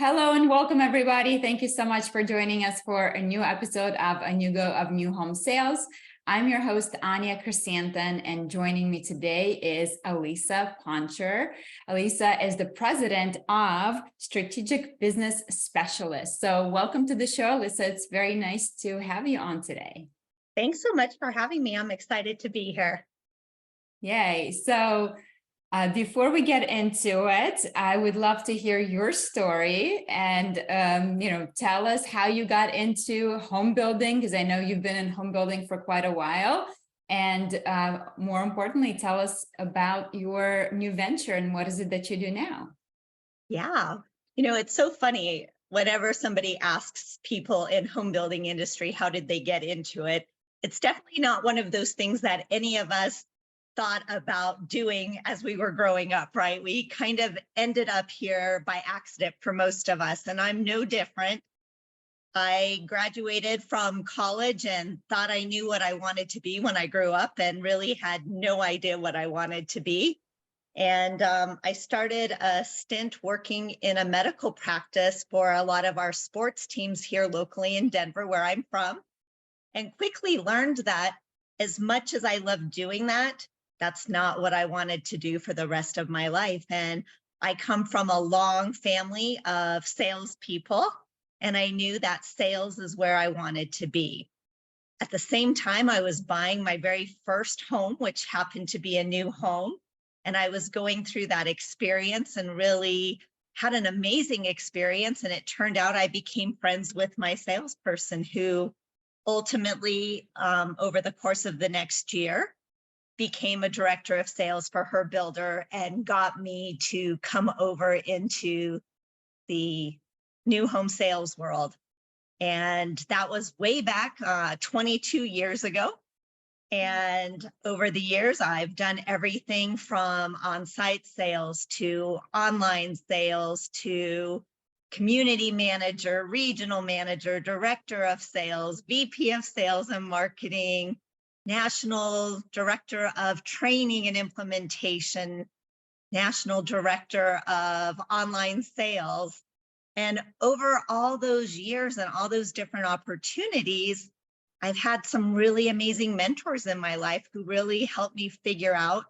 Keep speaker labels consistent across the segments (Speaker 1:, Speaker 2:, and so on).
Speaker 1: Hello and welcome everybody. Thank you so much for joining us for a new episode of A New Go of New Home Sales. I'm your host, Anya Chrysanthon, and joining me today is Alisa Poncher. Alisa is the president of Strategic Business Specialist. So welcome to the show, Alisa. It's very nice to have you on today.
Speaker 2: Thanks so much for having me. I'm excited to be here.
Speaker 1: Yay. So before we get into it, I would love to hear your story and, tell us how you got into home building, because I know you've been in home building for quite a while. And more importantly, tell us about your new venture and what is it that you do now?
Speaker 2: Yeah, it's so funny. Whenever somebody asks people in home building industry, how did they get into it? It's definitely not one of those things that any of us thought about doing as we were growing up, right? We kind of ended up here by accident for most of us, and I'm no different. I graduated from college and thought I knew what I wanted to be when I grew up and really had no idea what I wanted to be. And I started a stint working in a medical practice for a lot of our sports teams here locally in Denver, where I'm from, and quickly learned that as much as I loved doing that, that's not what I wanted to do for the rest of my life. And I come from a long family of salespeople, and I knew that sales is where I wanted to be. At the same time, I was buying my very first home, which happened to be a new home. And I was going through that experience and really had an amazing experience. And it turned out I became friends with my salesperson, who ultimately, over the course of the next year, became a director of sales for her builder and got me to come over into the new home sales world. And that was way back 22 years ago. And over the years, I've done everything from on-site sales to online sales to community manager, regional manager, director of sales, VP of sales and marketing, national director of training and implementation, national director of online sales. And over all those years and all those different opportunities, I've had some really amazing mentors in my life who really helped me figure out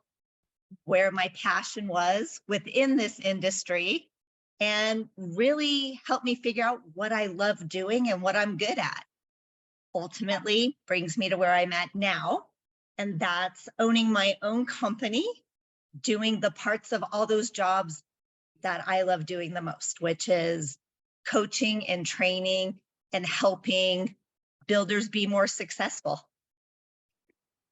Speaker 2: where my passion was within this industry and really helped me figure out what I love doing and what I'm good at. Ultimately brings me to where I'm at now, and that's owning my own company, doing the parts of all those jobs that I love doing the most, which is coaching and training and helping builders be more successful.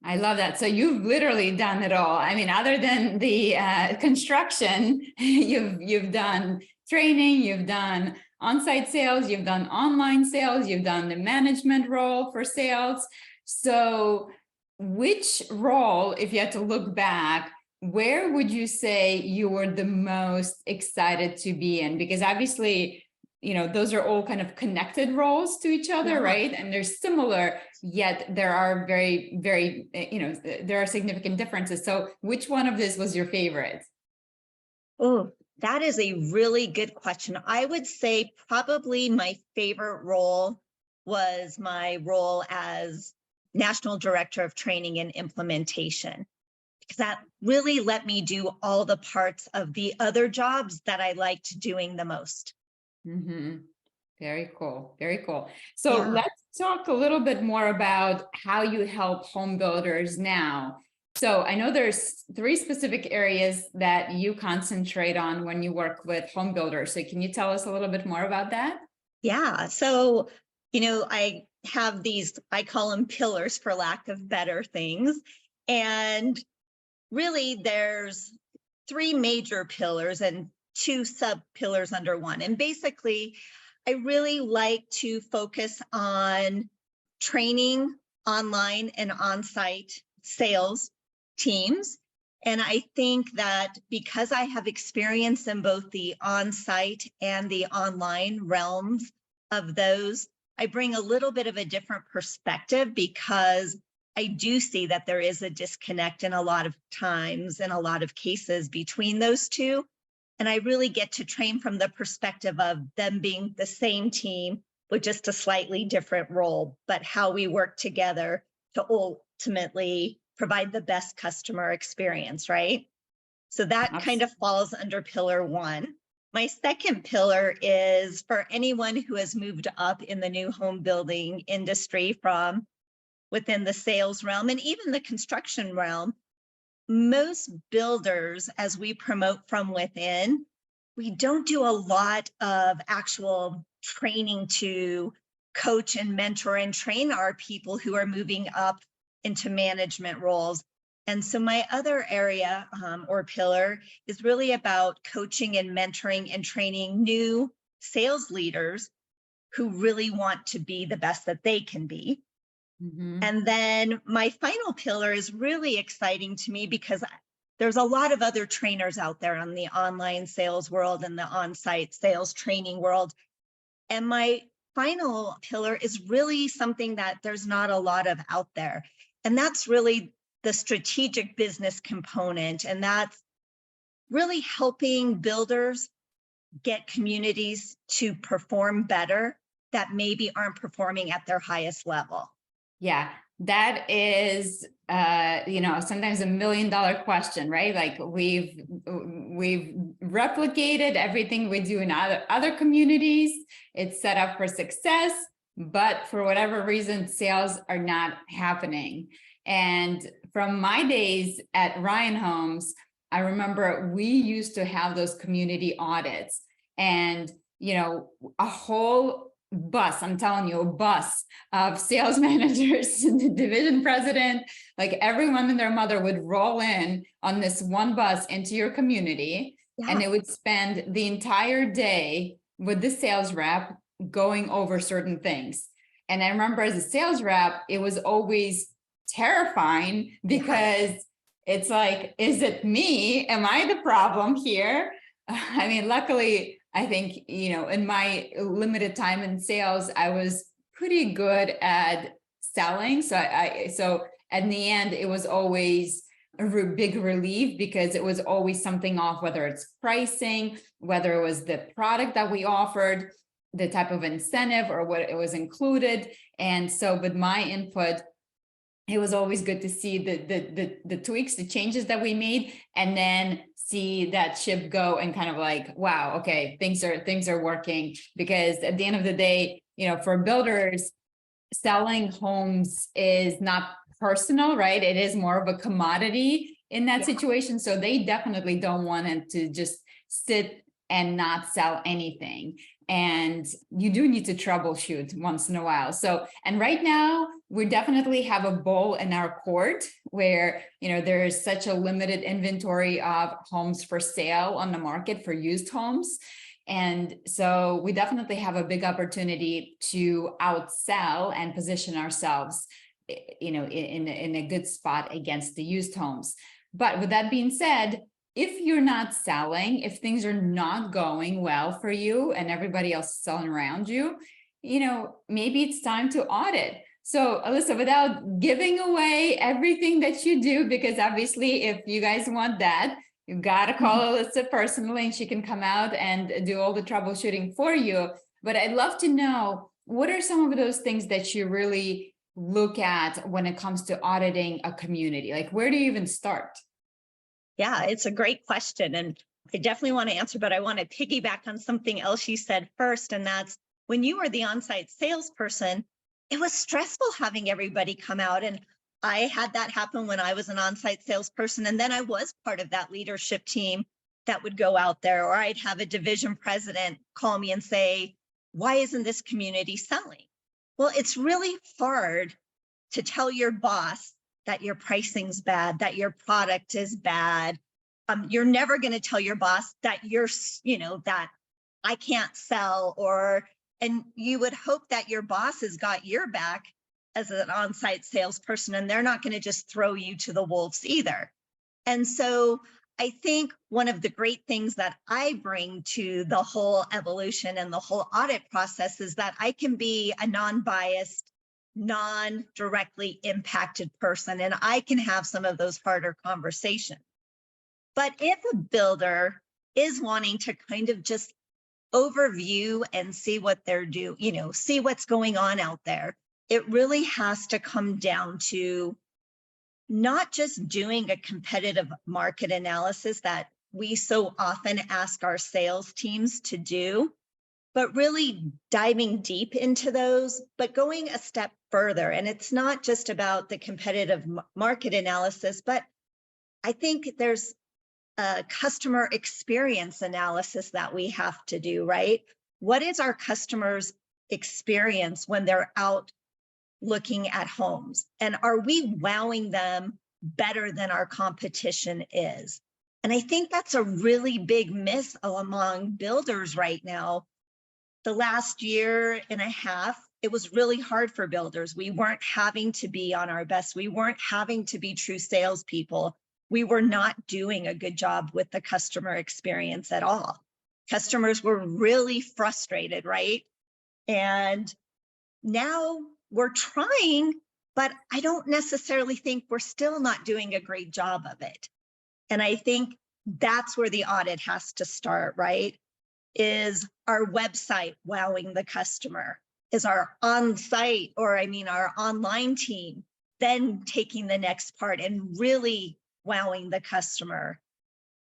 Speaker 1: I love that. So you've literally done it all. I mean, other than the construction, you've done training, you've done on-site sales, you've done online sales, you've done the management role for sales. So which role, if you had to look back, where would you say you were the most excited to be in? Because obviously, those are all kind of connected roles to each other, yeah, right? And they're similar, yet there are very, very, there are significant differences. So which one of this was your favorite?
Speaker 2: Oh, that is a really good question. I would say probably my favorite role was my role as National Director of Training and Implementation, because that really let me do all the parts of the other jobs that I liked doing the most.
Speaker 1: Mm-hmm. Very cool. Very cool. So let's talk a little bit more about how you help home builders now. So I know there's 3 specific areas that you concentrate on when you work with home builders. So can you tell us a little bit more about that?
Speaker 2: Yeah. So, I have these, I call them pillars for lack of better things. And really there's 3 major pillars and 2 sub pillars under one. And basically, I really like to focus on training online and on-site sales teams. And I think that because I have experience in both the on-site and the online realms of those, I bring a little bit of a different perspective, because I do see that there is a disconnect in a lot of times, in a lot of cases, between those two. And I really get to train from the perspective of them being the same team with just a slightly different role, but how we work together to ultimately provide the best customer experience, right? So that kind of falls under pillar one. My second pillar is for anyone who has moved up in the new home building industry from within the sales realm and even the construction realm. Most builders, as we promote from within, we don't do a lot of actual training to coach and mentor and train our people who are moving up into management roles. And so my other area or pillar is really about coaching and mentoring and training new sales leaders who really want to be the best that they can be. And then my final pillar is really exciting to me because there's a lot of other trainers out there in the online sales world and the on-site sales training world. And my final pillar is really something that there's not a lot of out there. And that's really the strategic business component. And that's really helping builders get communities to perform better that maybe aren't performing at their highest level.
Speaker 1: Yeah, that is, sometimes $1 million question, right? Like we've replicated everything we do in other communities. It's set up for success, but for whatever reason, sales are not happening. And from my days at Ryan Homes, I remember we used to have those community audits, and a whole bus, I'm telling you, a bus of sales managers, the division president, like everyone and their mother would roll in on this one bus into your community. Yeah. And they would spend the entire day with the sales rep going over certain things. And I remember as a sales rep, it was always terrifying because it's like, is it me? Am I the problem here? I mean, luckily, I think, in my limited time in sales, I was pretty good at selling. So in the end, it was always a big relief because it was always something off, whether it's pricing, whether it was the product that we offered, the type of incentive or what it was included. And so with my input, it was always good to see the tweaks, the changes that we made, and then see that ship go and kind of like, wow, okay, things are working. Because at the end of the day, for builders, selling homes is not personal, right? It is more of a commodity in that situation. So they definitely don't want it to just sit and not sell anything. And you do need to troubleshoot once in a while. So, and right now we definitely have a ball in our court where, there is such a limited inventory of homes for sale on the market for used homes. And so we definitely have a big opportunity to outsell and position ourselves, in a good spot against the used homes. But with that being said, if you're not selling, if things are not going well for you and everybody else is selling around you, maybe it's time to audit. So Alisa, without giving away everything that you do, because obviously if you guys want that, you got to call Alisa personally and she can come out and do all the troubleshooting for you. But I'd love to know, what are some of those things that you really look at when it comes to auditing a community? Like, where do you even start?
Speaker 2: Yeah, it's a great question. And I definitely want to answer, but I want to piggyback on something else you said first. And that's when you were the on-site salesperson, it was stressful having everybody come out. And I had that happen when I was an on-site salesperson. And then I was part of that leadership team that would go out there, or I'd have a division president call me and say, why isn't this community selling? Well, it's really hard to tell your boss that your pricing's bad, that your product is bad. You're never going to tell your boss that that I can't sell, and you would hope that your boss has got your back as an on-site salesperson, and they're not going to just throw you to the wolves either. And so I think one of the great things that I bring to the whole evolution and the whole audit process is that I can be a non-biased, non-directly impacted person, and I can have some of those harder conversations. But if a builder is wanting to kind of just overview and see what they're doing, see what's going on out there. It really has to come down to not just doing a competitive market analysis that we so often ask our sales teams to do, but really diving deep into those, but going a step further. And it's not just about the competitive market analysis, but I think there's a customer experience analysis that we have to do, right? What is our customers' experience when they're out looking at homes? And are we wowing them better than our competition is? And I think that's a really big miss among builders right now. The last year and a half, it was really hard for builders. We weren't having to be on our best. We weren't having to be true salespeople. We were not doing a good job with the customer experience at all. Customers were really frustrated, right? And now we're trying, but I don't necessarily think we're still not doing a great job of it. And I think that's where the audit has to start, right? Is our website wowing the customer? Is our on-site, or our online team, then taking the next part and really wowing the customer?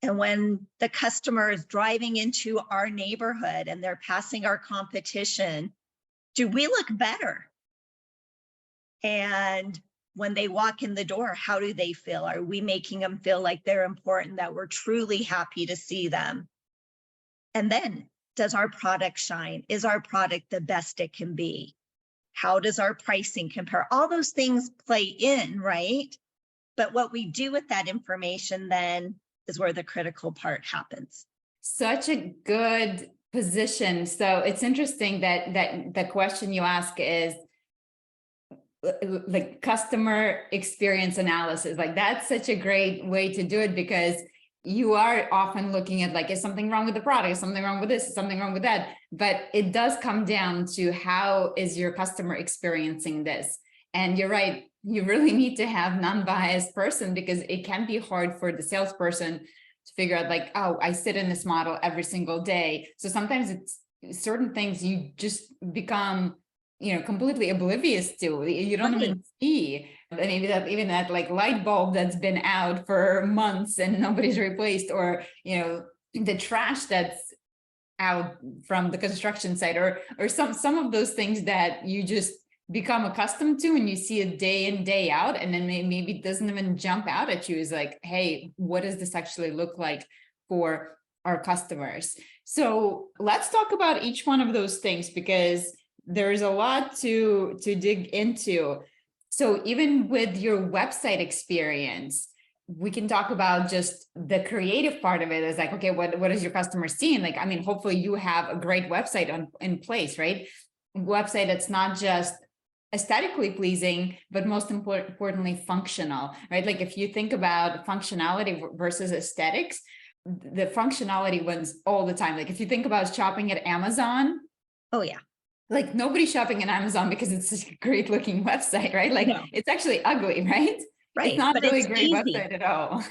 Speaker 2: And when the customer is driving into our neighborhood and they're passing our competition, do we look better? And when they walk in the door, how do they feel? Are we making them feel like they're important, that we're truly happy to see them? And then, does our product shine? Is our product the best it can be? How does our pricing compare? All those things play in, right? But what we do with that information then is where the critical part happens.
Speaker 1: Such a good position. So it's interesting that the question you ask is like customer experience analysis. Like, that's such a great way to do it, because you are often looking at like, is something wrong with the product? Is something wrong with this? Is something wrong with that? But it does come down to, how is your customer experiencing this? And you're right, you really need to have non-biased person, because it can be hard for the salesperson to figure out like, oh, I sit in this model every single day. So sometimes it's certain things you just become, completely oblivious to. You don't even see. Maybe that even that like light bulb that's been out for months and nobody's replaced, or the trash that's out from the construction site, or some of those things that you just become accustomed to and you see it day in, day out, and then maybe it doesn't even jump out at you as like, hey, what does this actually look like for our customers? So let's talk about each one of those things, because there's a lot to dig into. So even with your website experience, we can talk about just the creative part of it. Is like, okay, what is your customer seeing? Like, hopefully you have a great website in place, right? Website that's not just aesthetically pleasing, but most importantly, functional, right? Like, if you think about functionality versus aesthetics, the functionality wins all the time. Like, if you think about shopping at Amazon.
Speaker 2: Oh yeah.
Speaker 1: Like, nobody's shopping at Amazon because it's such a great looking website, right? Like, no. It's actually ugly, right?
Speaker 2: Right.
Speaker 1: It's not
Speaker 2: but
Speaker 1: really
Speaker 2: it's
Speaker 1: a great
Speaker 2: easy.
Speaker 1: website at all.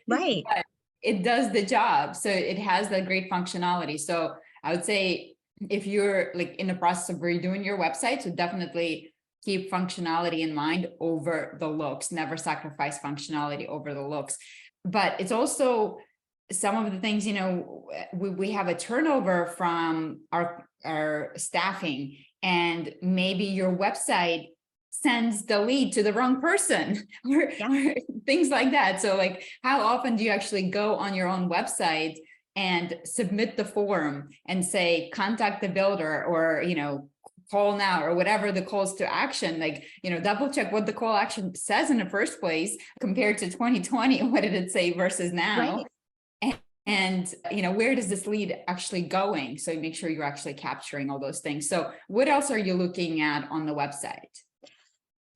Speaker 2: Right.
Speaker 1: But it does the job. So it has that great functionality. So I would say, if you're like in the process of redoing your website, so definitely keep functionality in mind over the looks. Never sacrifice functionality over the looks. But it's also some of the things, we have a turnover from our staffing, and maybe your website sends the lead to the wrong person, or things like that. So like, how often do you actually go on your own website and submit the form and say, contact the builder, or, call now, or whatever the calls to action, like, double check what the call action says in the first place compared to 2020. What did it say versus now? Right. And where does this lead actually going? So make sure you're actually capturing all those things. So what else are you looking at on the website?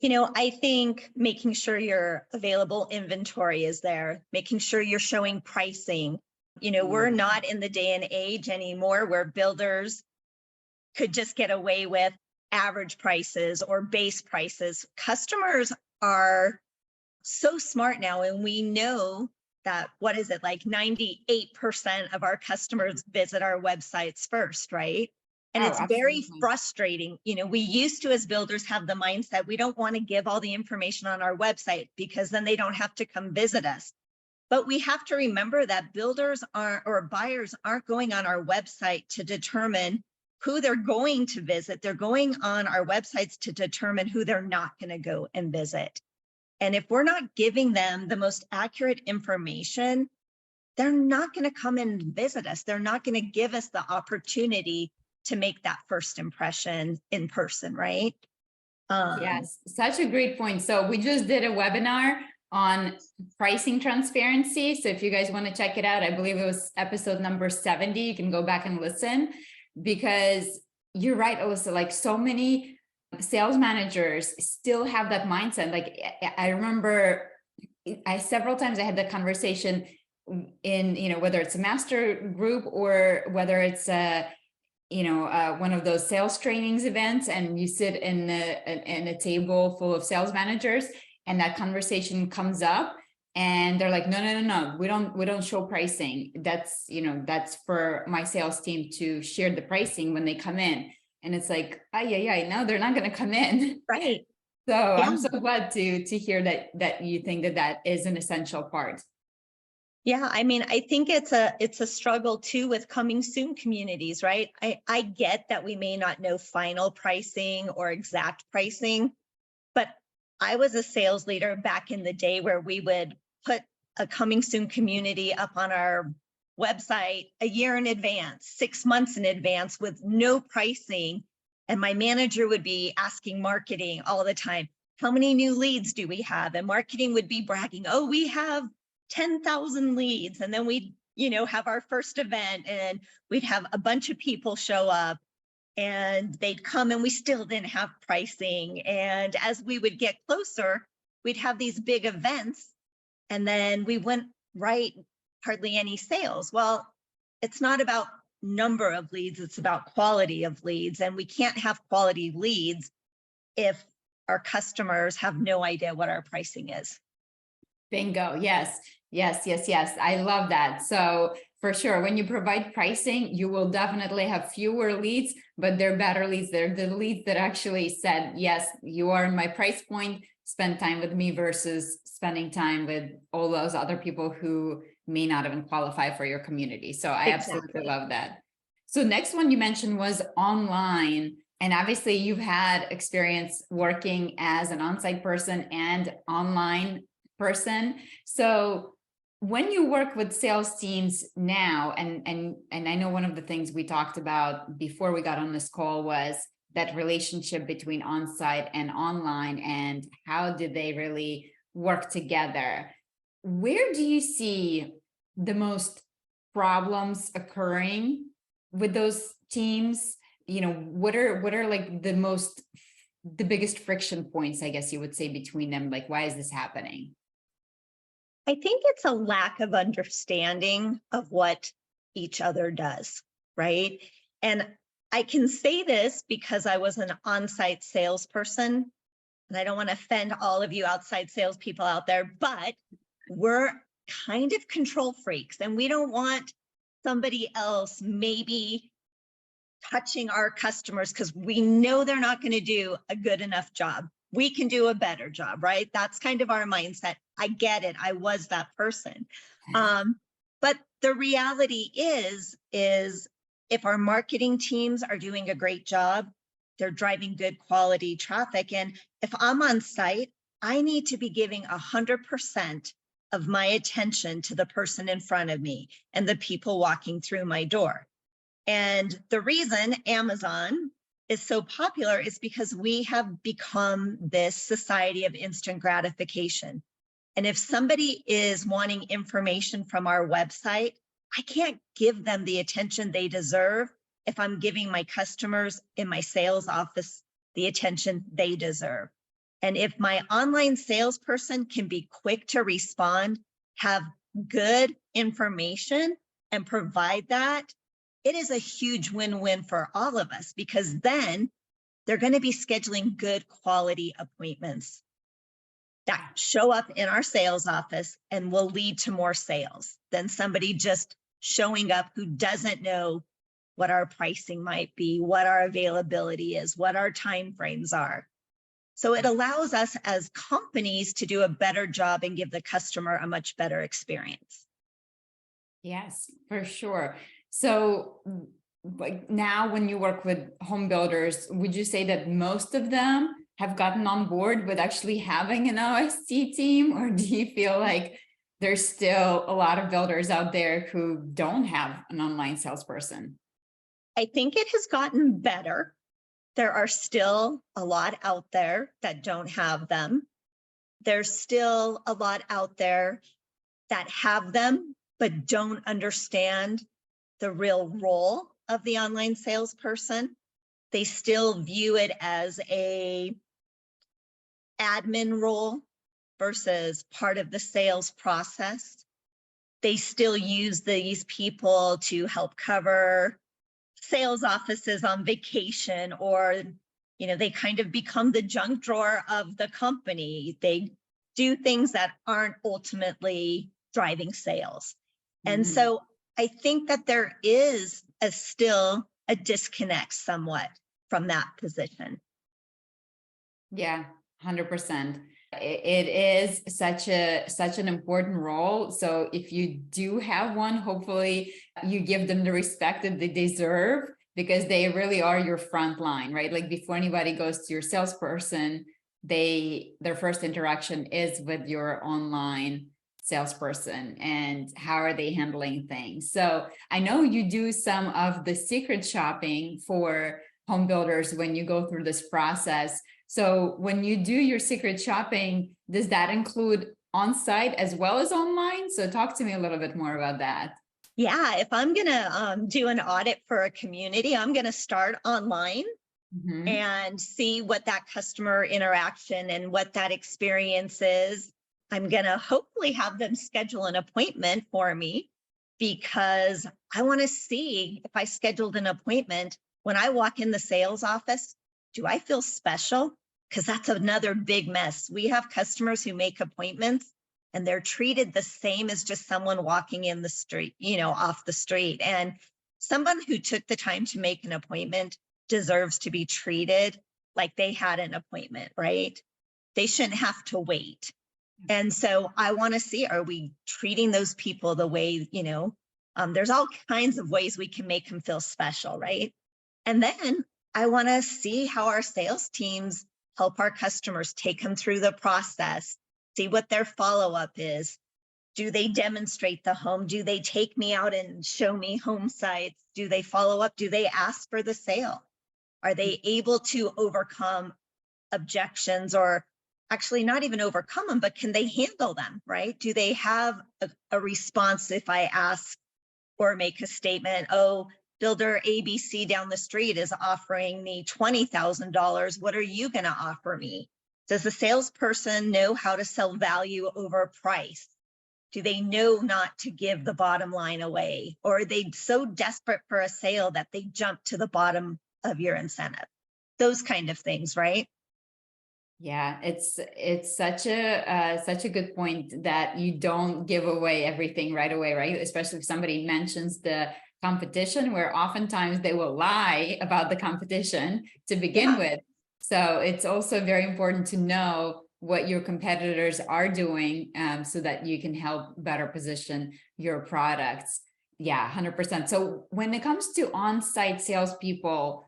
Speaker 2: I think making sure your available inventory is there, making sure you're showing pricing. We're not in the day and age anymore where builders could just get away with average prices or base prices. Customers are so smart now, and we know what is it, like 98% of our customers visit our websites first, right? And
Speaker 1: Oh,
Speaker 2: it's very
Speaker 1: absolutely.
Speaker 2: frustrating. We used to, as builders, have the mindset, we don't want to give all the information on our website because then they don't have to come visit us. But we have to remember that builders or buyers aren't going on our website to determine who they're going to visit. They're going on our websites to determine who they're not going to go and visit. And if we're not giving them the most accurate information, they're not going to come and visit us. They're not going to give us the opportunity to make that first impression in person, right?
Speaker 1: Yes, such a great point. So we just did a webinar on pricing transparency. So if you guys want to check it out, I believe it was episode number 70. You can go back and listen, because you're right, Alisa, like so many sales managers still have that mindset. Like I remember several times I had that conversation in, whether it's a master group or whether it's one of those sales trainings events, and you sit in a table full of sales managers, and that conversation comes up, and they're like, no, we don't show pricing. That's for my sales team to share the pricing when they come in. And it's like, no, they're not going to come in.
Speaker 2: Right.
Speaker 1: So
Speaker 2: Yeah.
Speaker 1: I'm so glad to hear that you think that is an essential part.
Speaker 2: Yeah, I mean, I think it's a struggle too with coming soon communities, right? I get that we may not know final pricing or exact pricing, but I was a sales leader back in the day where we would put a coming soon community up on our website a year in advance, 6 months in advance with no pricing. And my manager would be asking marketing all the time, how many new leads do we have? And marketing would be bragging, oh, we have 10,000 leads. And then we'd, have our first event and we'd have a bunch of people show up and they'd come and we still didn't have pricing. And as we would get closer, we'd have these big events and then we wouldn't write hardly any sales. Well, it's not about number of leads, it's about quality of leads. And we can't have quality leads if our customers have no idea what our pricing is.
Speaker 1: Bingo. Yes. I love that. So for sure, when you provide pricing, you will definitely have fewer leads, but they're better leads. They're the leads that actually said, yes, you are in my price point, spend time with me versus spending time with all those other people who may not even qualify for your community. So I absolutely love that. So next one you mentioned was online. And obviously you've had experience working as an on-site person and online person. So when you work with sales teams now, and I know one of the things we talked about before we got on this call was that relationship between on-site and online, and how did they really work together? Where do you see the most problems occurring with those teams? What are like the biggest friction points, I guess you would say, between them? Like, why is this happening?
Speaker 2: I think it's a lack of understanding of what each other does, right? And I can say this because I was an on-site salesperson, and I don't want to offend all of you outside salespeople out there, but we're kind of control freaks, and we don't want somebody else maybe touching our customers because we know they're not going to do a good enough job. We can do a better job, right? That's kind of our mindset. I get it. I was that person. But the reality is if our marketing teams are doing a great job, they're driving good quality traffic. And if I'm on site, I need to be giving 100% of my attention to the person in front of me and the people walking through my door. And the reason Amazon is so popular is because we have become this society of instant gratification. And if somebody is wanting information from our website, I can't give them the attention they deserve if I'm giving my customers in my sales office the attention they deserve. And if my online salesperson can be quick to respond, have good information, and provide that, it is a huge win-win for all of us, because then they're going to be scheduling good quality appointments. that show up in our sales office and will lead to more sales than somebody just showing up who doesn't know what our pricing might be, what our availability is, what our timeframes are. So it allows us as companies to do a better job and give the customer a much better experience.
Speaker 1: Yes, for sure. So like now when you work with home builders, would you say that most of them have gotten on board with actually having an OSC team? Or do you feel like there's still a lot of builders out there who don't have an online salesperson?
Speaker 2: I think it has gotten better. There are still a lot out there that don't have them. There's still a lot out there that have them, but don't understand the real role of the online salesperson. They still view it as a admin role versus part of the sales process. They still use these people to help cover sales offices on vacation, or, you know, they kind of become the junk drawer of the company. They do things that aren't ultimately driving sales. And so I think that there is still a disconnect somewhat from that position.
Speaker 1: Yeah, 100%. It is such an important role. So if you do have one, hopefully you give them the respect that they deserve, because they really are your front line, right? Like before anybody goes to your salesperson, their first interaction is with your online salesperson and how are they handling things. So I know you do some of the secret shopping for home builders when you go through this process. So when you do your secret shopping, does that include on-site as well as online? So talk to me a little bit more about that.
Speaker 2: Yeah, if I'm going to do an audit for a community, I'm going to start online and see what that customer interaction and what that experience is. I'm going to hopefully have them schedule an appointment for me, because I want to see, if I scheduled an appointment, when I walk in the sales office, do I feel special? Because that's another big mess. We have customers who make appointments and they're treated the same as just someone walking in the street, you know, off the street. And someone who took the time to make an appointment deserves to be treated like they had an appointment, right? They shouldn't have to wait. And so I want to see, are we treating those people the way, you know, there's all kinds of ways we can make them feel special, right? And then I want to see how our sales teams help our customers, take them through the process, see what their follow-up is. Do they demonstrate the home? Do they take me out and show me home sites? Do they follow up? Do they ask for the sale? Are they able to overcome objections, or actually not even overcome them, but can they handle them, right? Do they have a response if I ask or make a statement, oh, builder ABC down the street is offering me $20,000. What are you going to offer me? Does the salesperson know how to sell value over price? Do they know not to give the bottom line away? Or are they so desperate for a sale that they jump to the bottom of your incentive? Those kind of things, right?
Speaker 1: Yeah, it's such a good point that you don't give away everything right away, right? Especially if somebody mentions the competition, where oftentimes they will lie about the competition to begin with. So it's also very important to know what your competitors are doing, so that you can help better position your products. Yeah, 100%. So when it comes to on-site salespeople,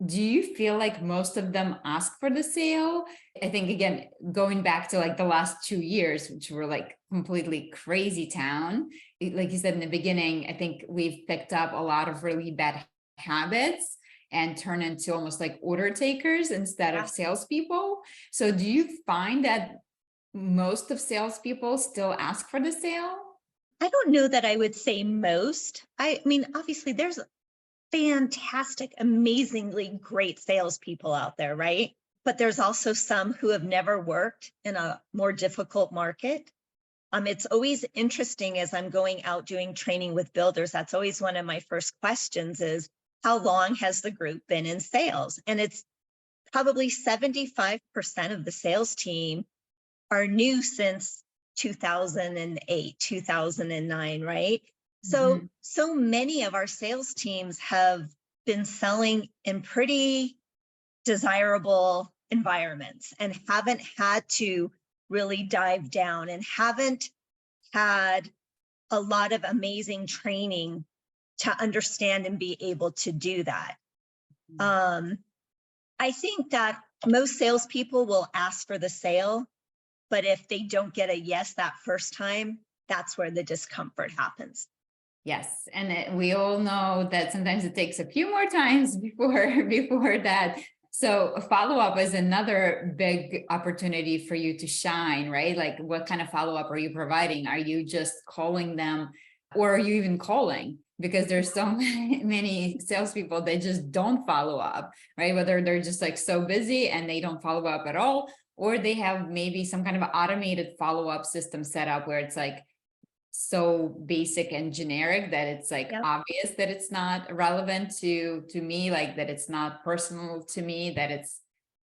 Speaker 1: do you feel like most of them ask for the sale? I think, again, going back to like the last 2 years, which were like completely crazy town, like you said in the beginning, I think we've picked up a lot of really bad habits and turn into almost like order takers instead of salespeople. So do you find that most of salespeople still ask for the sale?
Speaker 2: I don't know that I would say most. I mean, obviously there's fantastic, amazingly great salespeople out there, right? But there's also some who have never worked in a more difficult market. It's always interesting as I'm going out doing training with builders. That's always one of my first questions is, how long has the group been in sales? And it's probably 75% of the sales team are new since 2008, 2009, right? So many of our sales teams have been selling in pretty desirable environments and haven't had to really dive down and haven't had a lot of amazing training to understand and be able to do that. I think that most salespeople will ask for the sale, but if they don't get a yes that first time, that's where the discomfort happens.
Speaker 1: Yes, and we all know that sometimes it takes a few more times before that. So follow-up is another big opportunity for you to shine, right? Like, what kind of follow-up are you providing? Are you just calling them, or are you even calling? Because there's so many salespeople that just don't follow up, right? Whether they're just like so busy and they don't follow up at all, or they have maybe some kind of automated follow-up system set up where it's like so basic and generic that it's like obvious that it's not relevant to me, like that it's not personal to me, that it's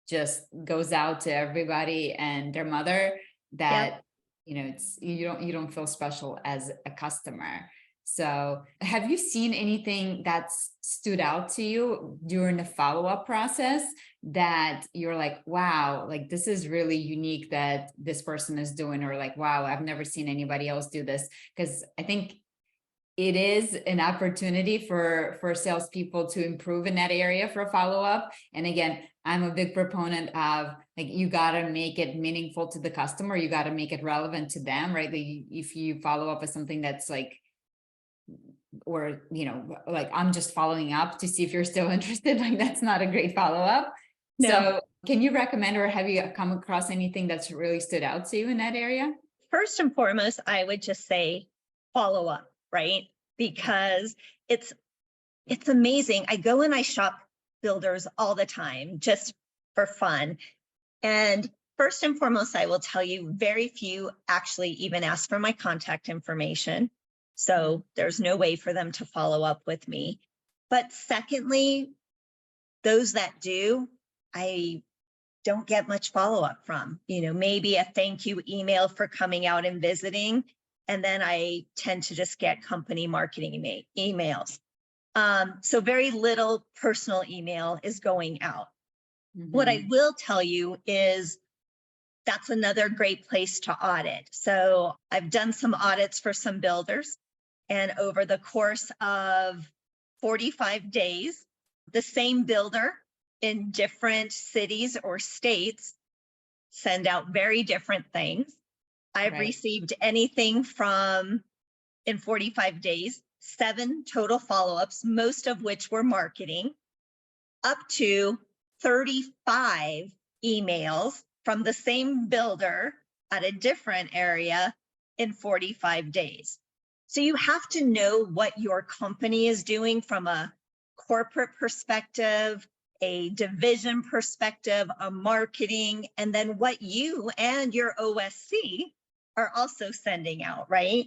Speaker 1: just goes out to everybody and their mother, that it's you don't feel special as a customer. So have you seen anything that's stood out to you during the follow-up process that you're like, wow, like this is really unique that this person is doing, or like, wow, I've never seen anybody else do this? Because I think it is an opportunity for salespeople to improve in that area for follow-up. And again, I'm a big proponent of like, you got to make it meaningful to the customer. You got to make it relevant to them, right? If you follow up with something that's like, or like, I'm just following up to see if you're still interested, like that's not a great follow-up. No. So can you recommend, or have you come across anything that's really stood out to you in that area?
Speaker 2: First and foremost, I would just say follow up, right? Because it's amazing. I go and I shop builders all the time just for fun. And first and foremost, I will tell you, very few actually even ask for my contact information. So there's no way for them to follow up with me. But secondly, those that do, I don't get much follow-up from. Maybe a thank you email for coming out and visiting. And then I tend to just get company marketing emails. So very little personal email is going out. What I will tell you is that's another great place to audit. So I've done some audits for some builders. And over the course of 45 days, the same builder in different cities or states send out very different things. I've received anything from, in 45 days, 7 total follow-ups, most of which were marketing, up to 35 emails from the same builder at a different area in 45 days. So you have to know what your company is doing from a corporate perspective, a division perspective, a marketing, and then what you and your OSC are also sending out, right?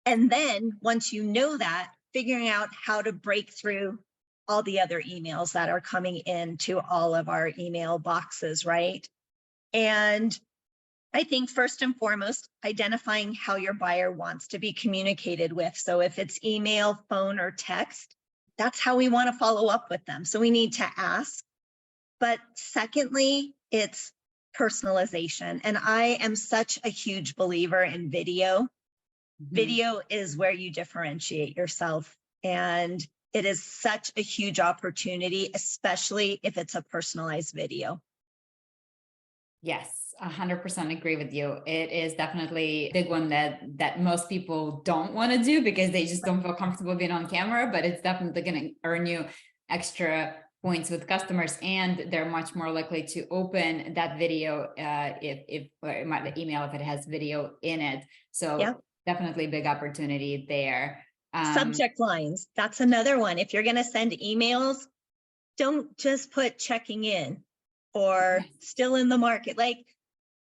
Speaker 2: And then once you know that, figuring out how to break through all the other emails that are coming into all of our email boxes, right? And I think first and foremost, identifying how your buyer wants to be communicated with. So if it's email, phone, or text, that's how we want to follow up with them. So we need to ask. But secondly, it's personalization. And I am such a huge believer in video. Video is where you differentiate yourself. And it is such a huge opportunity, especially if it's a personalized video.
Speaker 1: Yes, 100% agree with you. It is definitely a big one that most people don't want to do because they just don't feel comfortable being on camera, but it's definitely going to earn you extra points with customers, and they're much more likely to open that video or the email if it has video in it. So definitely a big opportunity there.
Speaker 2: Subject lines, that's another one. If you're going to send emails, don't just put checking in or still in the market. Like,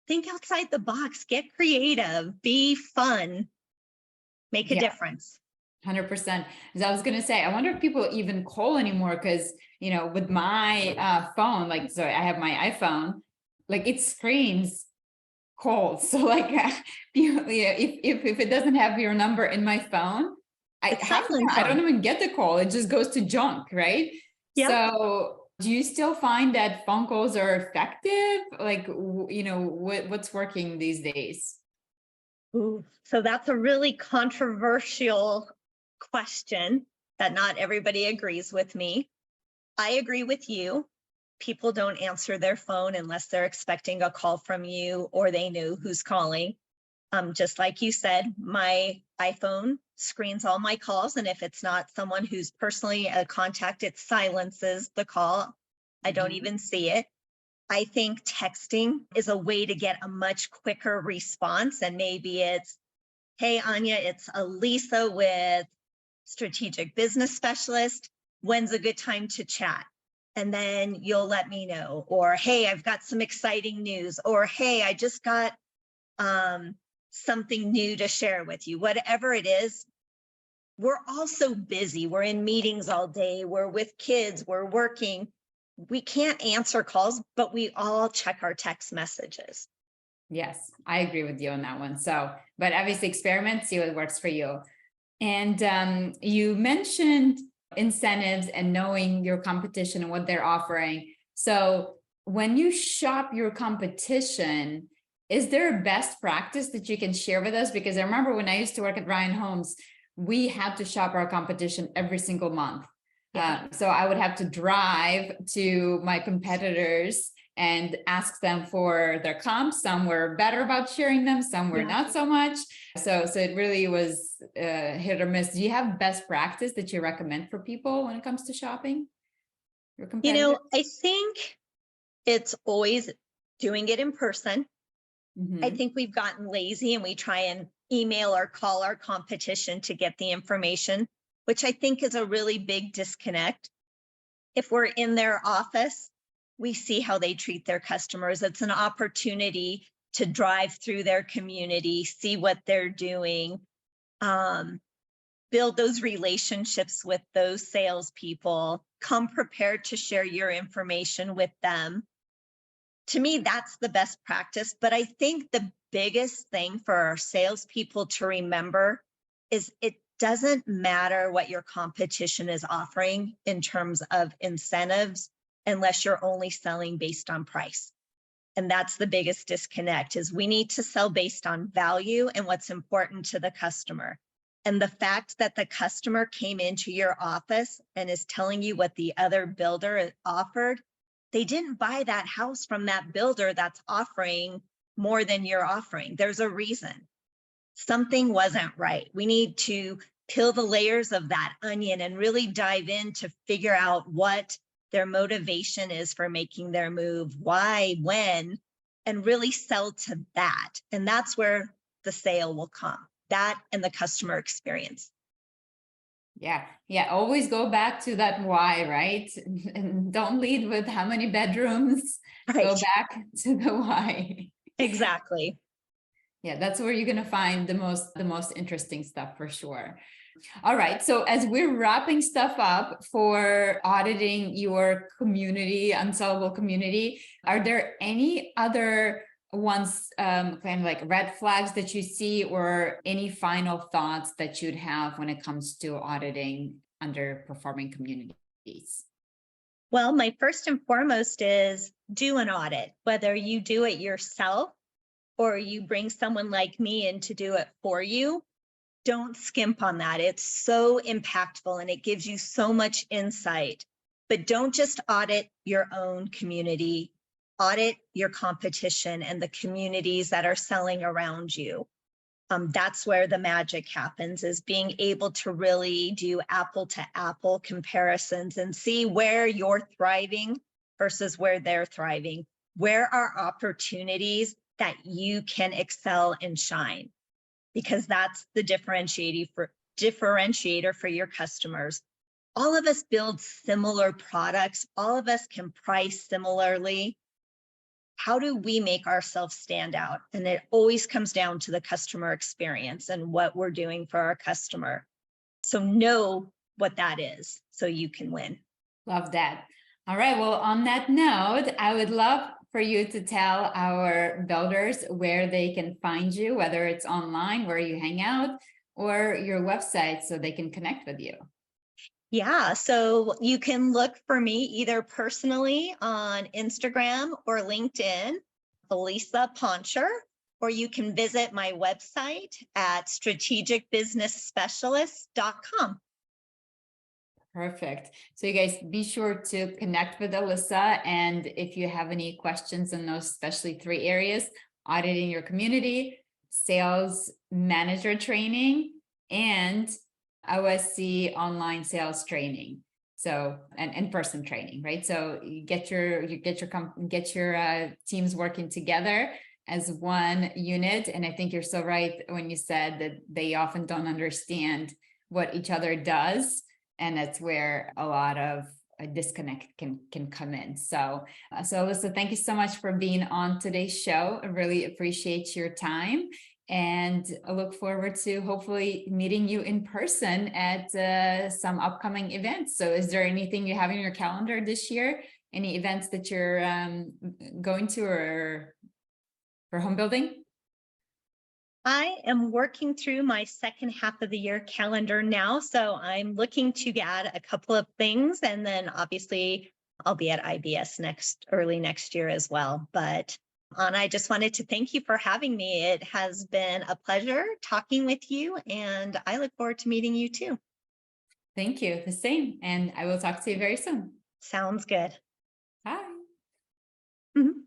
Speaker 2: think outside the box, get creative, be fun, make a difference.
Speaker 1: 100%. As I was going to say, I wonder if people even call anymore, because, with my phone, like, so I have my iPhone, like it screens calls. So like, if it doesn't have your number in my phone,
Speaker 2: It's
Speaker 1: half the
Speaker 2: silent
Speaker 1: time I don't
Speaker 2: phone.
Speaker 1: even get the call. It just goes to junk, right?
Speaker 2: Yep.
Speaker 1: So do you still find that phone calls are effective? Like, what's working these days?
Speaker 2: Ooh, so that's a really controversial question that not everybody agrees with me. I agree with you. People don't answer their phone unless they're expecting a call from you or they know who's calling. Just like you said, my iPhone screens all my calls, and if it's not someone who's personally a contact, it silences the call. I don't even see it. I think texting is a way to get a much quicker response, and maybe it's, hey, Anya, it's Alisa with Strategic Business Specialist. When's a good time to chat? And then you'll let me know. Or, hey, I've got some exciting news. Or, hey, I just got something new to share with you. Whatever it is, we're all so busy. We're in meetings all day. We're with kids. We're working. We can't answer calls, but we all check our text messages.
Speaker 1: Yes, I agree with you on that one. So, but obviously experiment, see what works for you. And you mentioned incentives and knowing your competition and what they're offering. So when you shop your competition, is there a best practice that you can share with us? Because I remember when I used to work at Ryan Homes, we had to shop our competition every single month.
Speaker 2: Yeah.
Speaker 1: So I would have to drive to my competitors and ask them for their comps. Some were better about sharing them, some were not so much. So it really was hit or miss. Do you have best practice that you recommend for people when it comes to shopping? Your competitors?
Speaker 2: I think it's always doing it in person. I think we've gotten lazy and we try and email or call our competition to get the information, which I think is a really big disconnect. If we're in their office, we see how they treat their customers. It's an opportunity to drive through their community, see what they're doing, build those relationships with those salespeople, come prepared to share your information with them. To me, that's the best practice. But I think the biggest thing for our salespeople to remember is it doesn't matter what your competition is offering in terms of incentives, unless you're only selling based on price. And that's the biggest disconnect, is we need to sell based on value and what's important to the customer. And the fact that the customer came into your office and is telling you what the other builder offered, they didn't buy that house from that builder that's offering more than you're offering. There's a reason. Something wasn't right. We need to peel the layers of that onion and really dive in to figure out what their motivation is for making their move, why, when, and really sell to that. And that's where the sale will come, that and the customer experience.
Speaker 1: Yeah. Always go back to that why, right? And don't lead with how many bedrooms.
Speaker 2: Right.
Speaker 1: Go back to the why.
Speaker 2: Exactly.
Speaker 1: Yeah, that's where you're going to find the most interesting stuff for sure. All right. So as we're wrapping stuff up for auditing your community, unsellable community, are there any other ones, kind of like red flags that you see, or any final thoughts that you'd have when it comes to auditing underperforming communities?
Speaker 2: Well, my first and foremost is do an audit, whether you do it yourself or you bring someone like me in to do it for you. Don't skimp on that. It's so impactful and it gives you so much insight. But don't just audit your own community, audit your competition and the communities that are selling around you. That's where the magic happens, is being able to really do apple to apple comparisons and see where you're thriving versus where they're thriving. Where are opportunities that you can excel and shine? Because that's the differentiator for your customers. All of us build similar products. All of us can price similarly. How do we make ourselves stand out? And it always comes down to the customer experience and what we're doing for our customer. So know what that is so you can win.
Speaker 1: Love that. All right. Well, on that note, I would love for you to tell our builders where they can find you, whether it's online, where you hang out, or your website so they can connect with you?
Speaker 2: Yeah, so you can look for me either personally on Instagram or LinkedIn, Alisa Poncher, or you can visit my website at strategicbusinessspecialist.com.
Speaker 1: Perfect. So you guys be sure to connect with Alisa. And if you have any questions in those, especially 3 areas, auditing your community, sales manager training, and OSC online sales training. So, and in-person training, right? So you get your teams working together as one unit. And I think you're so right when you said that they often don't understand what each other does. And that's where a lot of a disconnect can come in. So Alisa, thank you so much for being on today's show. I really appreciate your time. And I look forward to hopefully meeting you in person at some upcoming events. So is there anything you have in your calendar this year? Any events that you're going to or for home building?
Speaker 2: I am working through my second half of the year calendar now, so I'm looking to add a couple of things, and then obviously I'll be at IBS early next year as well. But Anna, I just wanted to thank you for having me. It has been a pleasure talking with you, and I look forward to meeting you too.
Speaker 1: Thank you. The same. And I will talk to you very soon.
Speaker 2: Sounds good.
Speaker 1: Bye.
Speaker 2: Mhm.